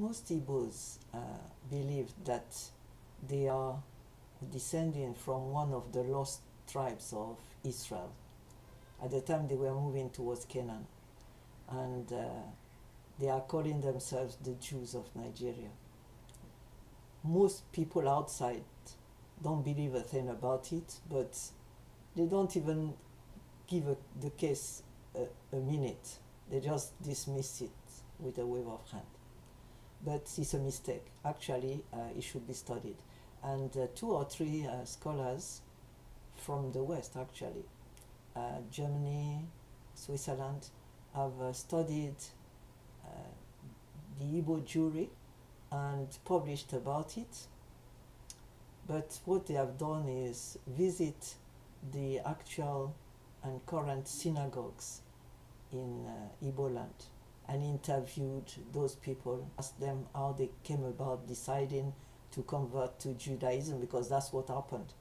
most Igbos believe that they are descending from one of the lost tribes of Israel. At the time they were moving towards Canaan, and they are calling themselves the Jews of Nigeria. Most people outside don't believe a thing about it, but they don't even give the case a minute. They just dismiss it with a wave of hand. But it's a mistake. Actually, it should be studied. And 2 or 3 scholars from the West, actually, Germany, Switzerland, have studied the Igbo Jewry and published about it. But what they have done is visit the actual and current synagogues in Igbo land and interviewed those people, asked them how they came about deciding to convert to Judaism, because that's what happened.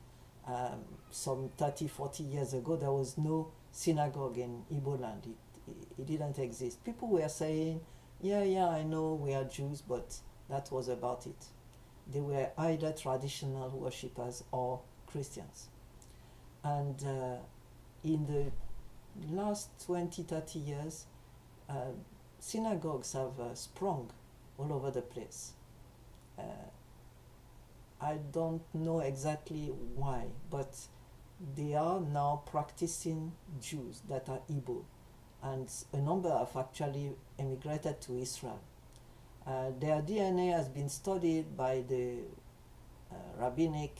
Some 30, 40 years ago, there was no synagogue in Igbo land. It didn't exist. People were saying, yeah, I know we are Jews, but that was about it. They were either traditional worshippers or Christians. And in the last 20, 30 years, synagogues have sprung all over the place. I don't know exactly why, but they are now practicing Jews that are Igbo, and a number have actually emigrated to Israel. Their DNA has been studied by the rabbinic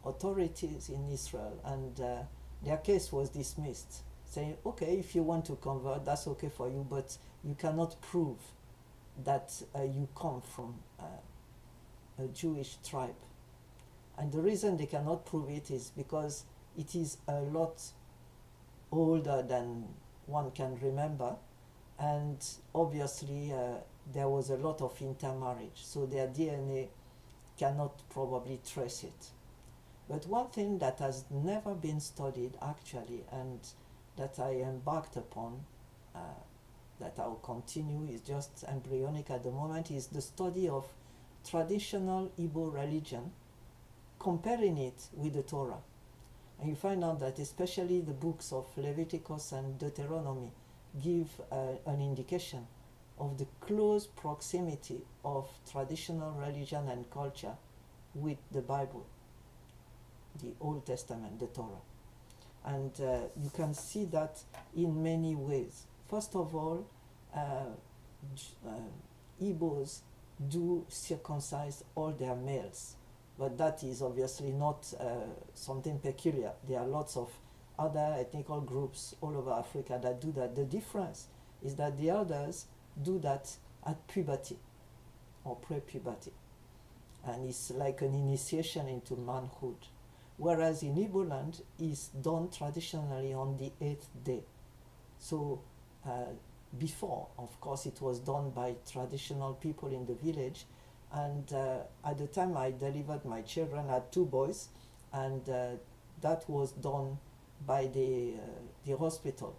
authorities in Israel, and their case was dismissed, saying, okay, if you want to convert, that's okay for you, but you cannot prove that you come from a Jewish tribe. And the reason they cannot prove it is because it is a lot older than one can remember, and obviously there was a lot of intermarriage, so their DNA cannot probably trace it. But one thing that has never been studied actually, and that I embarked upon, that I'll continue, is just embryonic at the moment, is the study of traditional Igbo religion, comparing it with the Torah. And you find out that especially the books of Leviticus and Deuteronomy give an indication of the close proximity of traditional religion and culture with the Bible, the Old Testament, the Torah. And you can see that in many ways. First of all, Igbos do circumcise all their males, but that is obviously not something peculiar. There are lots of other ethnical groups all over Africa that do that. The difference is that the others do that at puberty or pre-puberty, and it's like an initiation into manhood. Whereas in Igbo land, it's done traditionally on the 8th day. So before, of course, it was done by traditional people in the village, and at the time I delivered my children, I had 2 boys, and that was done by the hospital.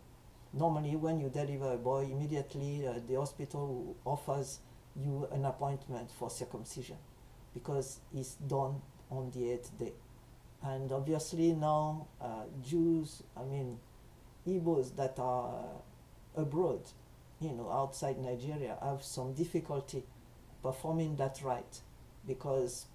Normally, when you deliver a boy, immediately the hospital offers you an appointment for circumcision, because it's done on the 8th day. And obviously now Jews, Igbos that are abroad, outside Nigeria, have some difficulty performing that rite because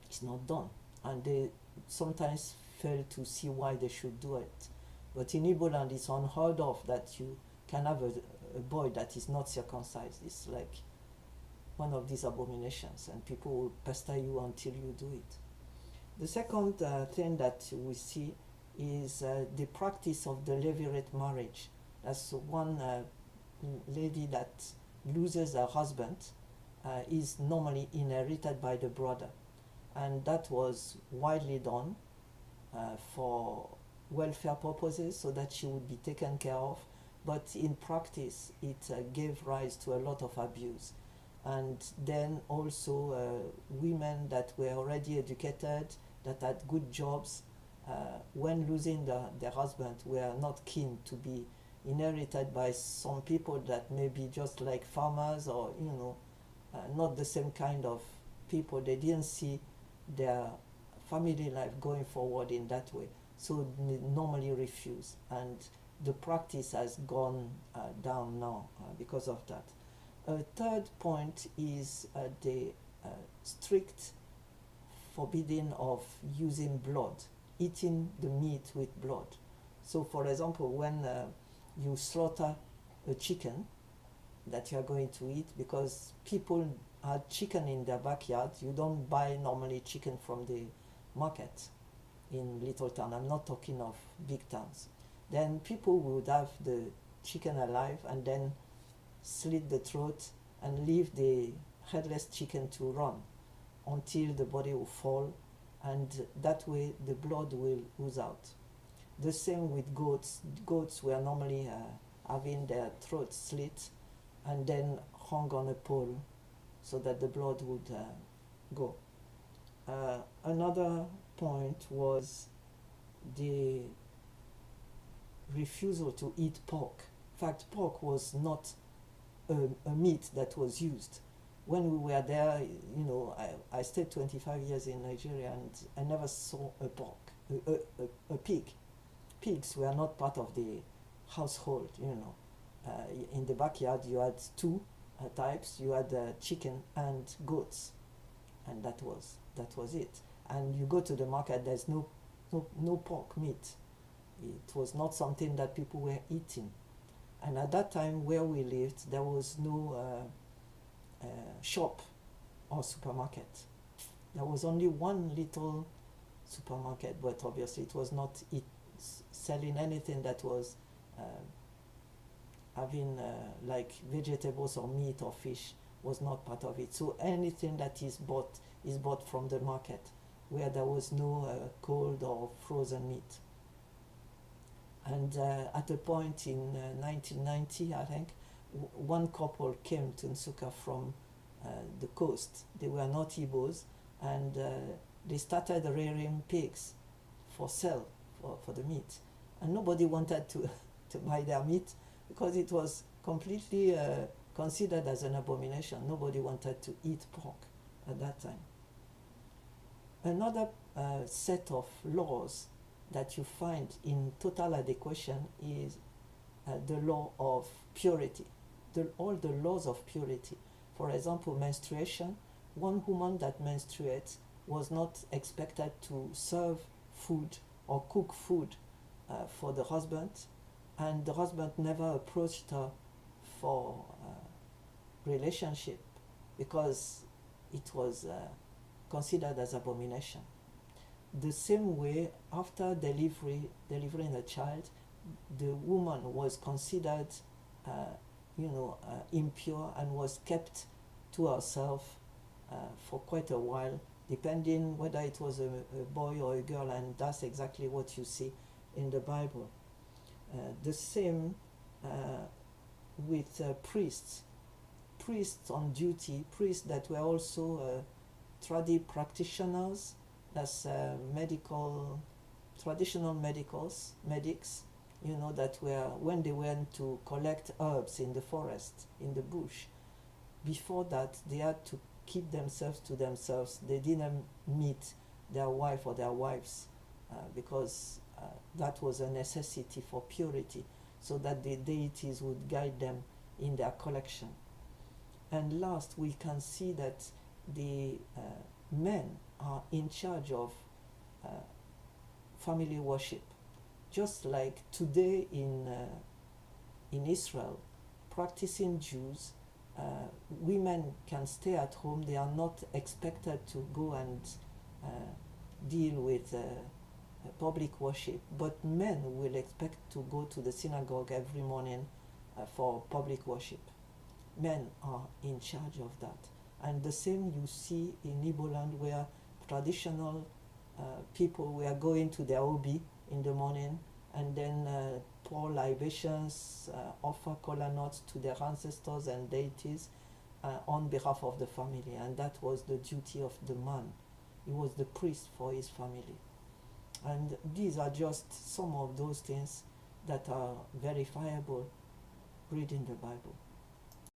it's not done, and they sometimes fail to see why they should do it. But in Igbo land, it's unheard of that you can have a boy that is not circumcised. It's like one of these abominations, and people will pester you until you do it. The second thing that we see is the practice of the levirate marriage. That's one lady that loses her husband is normally inherited by the brother, and that was widely done for welfare purposes, so that she would be taken care of, but in practice it gave rise to a lot of abuse. And then also women that were already educated, that had good jobs, when losing their husband, were not keen to be inherited by some people that may be just like farmers, or not the same kind of people. They didn't see their family life going forward in that way, so they normally refuse, and the practice has gone down now because of that. A third point is the strict forbidding of using blood, eating the meat with blood. So, for example, when you slaughter a chicken that you are going to eat, because people had chicken in their backyard, you don't buy normally chicken from the market in little town. I'm not talking of big towns. Then people would have the chicken alive and then slit the throat and leave the headless chicken to run until the body will fall, and that way the blood will ooze out. The same with goats. Goats were normally having their throats slit and then hung on a pole so that the blood would go. Another point was the refusal to eat pork. In fact, pork was not a meat that was used. When we were there, I stayed 25 years in Nigeria, and I never saw a pork, a pig. Pigs were not part of the household. In the backyard, you had two types. You had chicken and goats, and that was it. And you go to the market, there's no pork meat. It was not something that people were eating. And at that time where we lived, there was no shop or supermarket. There was only one little supermarket, but obviously it was not selling anything that was having like vegetables or meat or fish was not part of it. So anything that is bought from the market, where there was no cold or frozen meat. And at a point in 1990, I think, one couple came to Nsukka from the coast. They were not Igbos, and they started rearing pigs for sale, for the meat. And nobody wanted to buy their meat because it was completely considered as an abomination. Nobody wanted to eat pork at that time. Another set of laws that you find in total adequation is the law of purity, all the laws of purity. For example, menstruation. One woman that menstruates was not expected to serve food or cook food for the husband, and the husband never approached her for relationship because it was considered as abomination. The same way, after delivering a child, the woman was considered impure and was kept to herself for quite a while, depending whether it was a boy or a girl, and that's exactly what you see in the Bible. The same with priests on duty, priests that were also tradi practitioners, that's traditional medics, that were, when they went to collect herbs in the forest, in the bush, before that they had to keep themselves to themselves. They didn't meet their wife or their wives because that was a necessity for purity, so that the deities would guide them in their collection. And last, we can see that the men are in charge of family worship. Just like today in Israel, practicing Jews, women can stay at home. They are not expected to go and deal with public worship, but men will expect to go to the synagogue every morning for public worship. Men are in charge of that. And the same you see in Igbo land, where traditional people were going to their obi in the morning and then pour libations, offer kola nuts to their ancestors and deities on behalf of the family. And that was the duty of the man. He was the priest for his family. And these are just some of those things that are verifiable, reading the Bible.